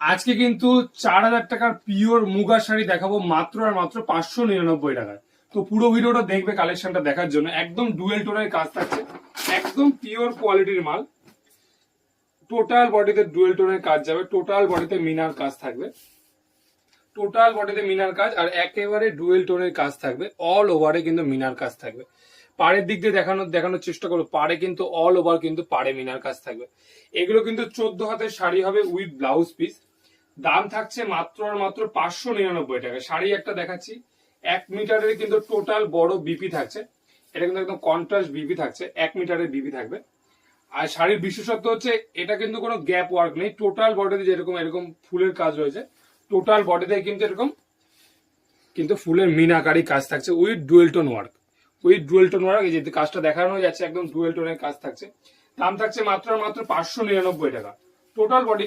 আজকে কিন্তু 4,000 টাকার পিওর মুগা শাড়ি দেখাবো মাত্র আর মাত্র 599 টাকায়। তো পুরো ভিডিওটা দেখবে কালেকশনটা দেখার জন্য। একদম ডুয়েল টোনের কাজ থাকছে, একদম পিওর কোয়ালিটির মাল। টোটাল বডিতে ডুয়েল টোনের কাজ যাবে, টোটাল বডিতে মিনার কাজ থাকবে, টোটাল বডিতে মিনার কাজ আর একেবারে ডুয়েল টোনের কাজ থাকবে। অল ওভারে কিন্তু মিনার কাজ থাকবে। পাড়ের দিক দিয়ে দেখানোর চেষ্টা করবো। পাড়ে কিন্তু অল ওভার কিন্তু পাড়ে মিনার কাজ থাকবে। এগুলো কিন্তু 14 হাতের শাড়ি হবে উইথ ব্লাউজ পিস। দাম থাকছে মাত্র আর মাত্র 599 টাকা। শাড়ি একটা দেখাচ্ছি, 1 মিটারের কিন্তু টোটাল বড় বিপি থাকছে। এটা কিন্তু একদম কন্ট্রাস্ট বিপি থাকছে, 1 মিটারের বিপি থাকবে। আর শাড়ির বিশেষত্ব হচ্ছে এটা কিন্তু কোনো গ্যাপ ওয়ার্ক নেই। টোটাল বডিতে যেরকম এরকম ফুলের কাজ রয়েছে, টোটাল বডিতে কিন্তু এরকম কিন্তু ফুলের মিনাকারি কাজ থাকছে with dual tone work. With dual tone work এই যে কাজটা দেখানো যাচ্ছে, একদম ডুয়েল টোনের কাজ থাকছে। দাম থাকছে মাত্র আর মাত্র 599 টাকা। Total body